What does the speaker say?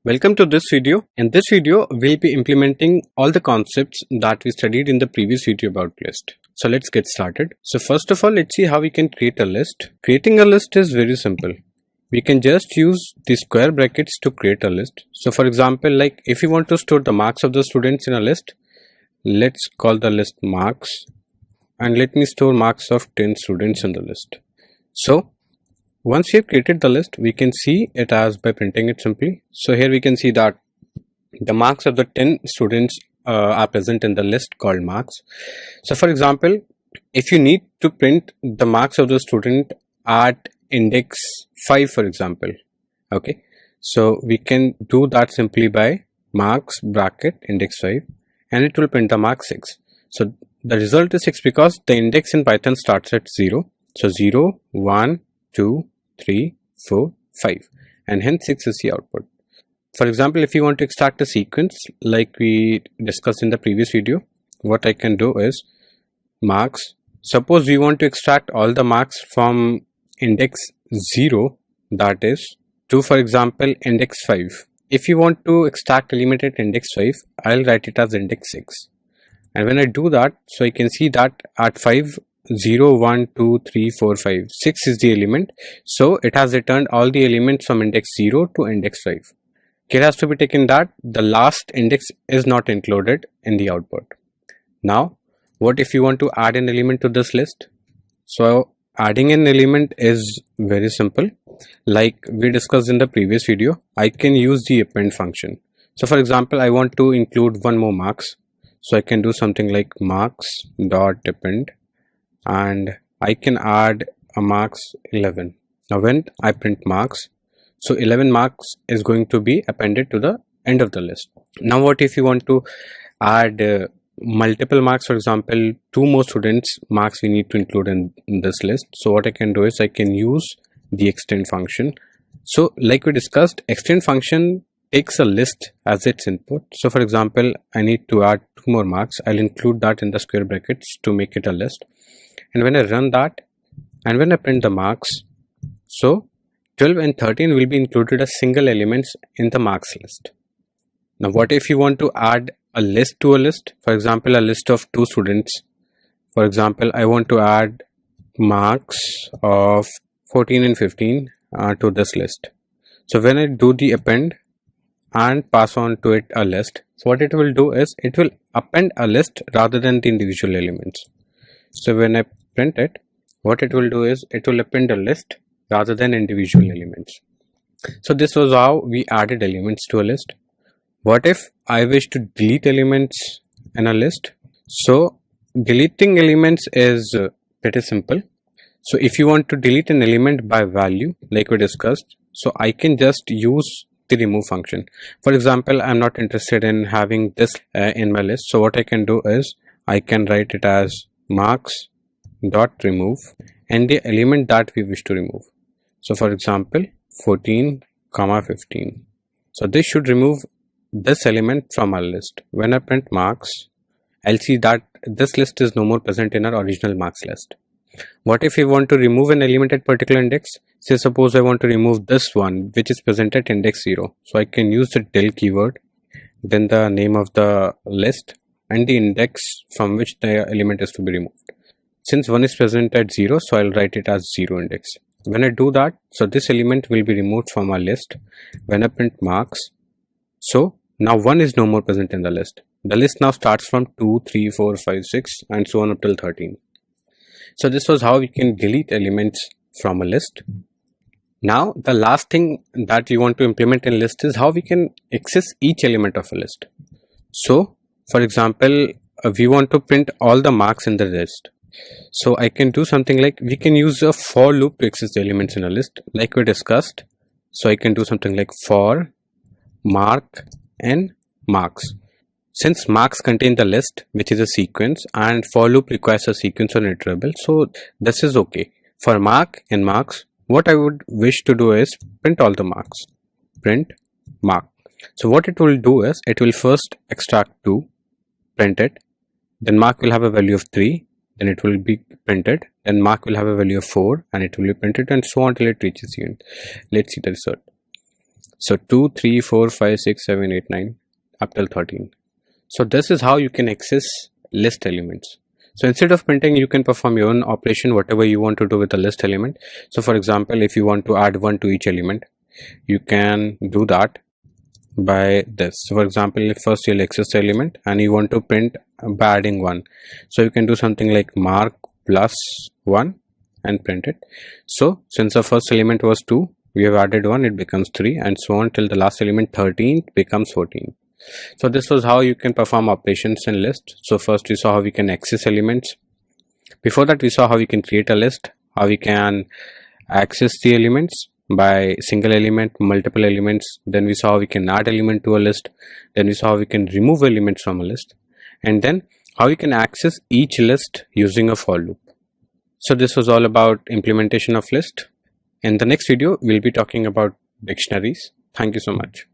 Welcome to this video. In this video, we'll be implementing all the concepts that we studied in the previous video about list. So let's get started. So first of all, let's see how we can create a list. Creating a list is very simple. We can just use the square brackets to create a list. So for example, like if you want to store the marks of the students in a list, let's call the list marks and let me store marks of 10 students in the list. So once we have created the list, we can see it as by printing it simply. So here we can see that the marks of the 10 students are present in the list called marks. So for example, if you need to print the marks of the student at index 5 for example, okay, so we can do that simply by marks bracket index 5 and it will print the mark 6. So the result is 6 because the index in Python starts at 0. So 0, 1, 2, 3, 4, 5 and hence 6 is the output. For example, if you want to extract a sequence like we discussed in the previous video, what I can do is marks. Suppose we want to extract all the marks from index 0, that is to for example index 5. If you want to extract element at index 5, I'll write it as index 6. And when I do that, so I can see that at 5, 0, 1, 2, 3, 4, 5, 6 is the element. So it has returned all the elements from index 0 to index 5. Care has to be taken that the last index is not included in the output. Now, what if you want to add an element to this list? So adding an element is very simple. Like we discussed in the previous video, I can use the append function. So for example, I want to include one more marks. So I can do something like marks dot append and I can add a marks 11. Now when I print marks, so 11 marks is going to be appended to the end of the list. Now what if you want to add multiple marks, for example 2 more students marks we need to include in this list. So what I can do is I can use the extend function. So like we discussed, extend function takes a list as its input. So for example, I need to add 2 more marks. I'll include that in the square brackets to make it a list. And when I run that and when I print the marks, so 12 and 13 will be included as single elements in the marks list. Now what if you want to add a list to a list? For example, a list of 2 students. For example, I want to add marks of 14 and 15 to this list. So when I do the append and pass on to it a list, so what it will do is it will append a list rather than the individual elements. So when I print it, what it will do is it will append a list rather than individual elements. So this was how we added elements to a list. What if I wish to delete elements in a list? So deleting elements is pretty simple. So if you want to delete an element by value like we discussed, so I can just use the remove function. For example, I'm not interested in having this in my list. So what I can do is I can write it as marks dot remove and the element that we wish to remove. So for example 14 comma 15. So this should remove this element from our list. When I print marks, I'll see that this list is no more present in our original marks list. What if we want to remove an element at particular index? Say suppose I want to remove this one which is present at index 0. So I can use the del keyword, then the name of the list and the index from which the element is to be removed. Since 1 is present at 0, so I'll write it as 0 index. When I do that, so this element will be removed from our list. When I print marks, so now 1 is no more present in the list. The list now starts from 2, 3, 4, 5, 6 and so on up till 13. So this was how we can delete elements from a list. Now the last thing that we want to implement in list is how we can access each element of a list. So for example, we want to print all the marks in the list. So I can do something like we can use a for loop to access the elements in a list like we discussed. So I can do something like for mark and marks. Since marks contain the list which is a sequence and for loop requires a sequence or iterable, so this is okay. For mark and marks, what I would wish to do is print all the marks. Print mark. So what it will do is it will first extract 2, print it, then mark will have a value of 3, then it will be printed, then mark will have a value of 4 and it will be printed and so on till it reaches the end. Let's see the result. So 2, 3, 4, 5, 6, 7, 8, 9 up till 13. So this is how you can access list elements. So instead of printing, you can perform your own operation, whatever you want to do with the list element. So for example, if you want to add 1 to each element, you can do that by this. So for example, if first you'll access the element and you want to print by adding 1, so you can do something like mark plus 1 and print it. So since the first element was 2, we have added 1, it becomes 3, and so on till the last element 13 becomes 14. So this was how you can perform operations in list. So first we saw how we can access elements. Before that we saw how we can create a list, how we can access the elements by single element, multiple elements. Then we saw how we can add element to a list. Then we saw how we can remove elements from a list, and then how we can access each list using a for loop. So this was all about implementation of list. In the next video we'll be talking about dictionaries. Thank you so much.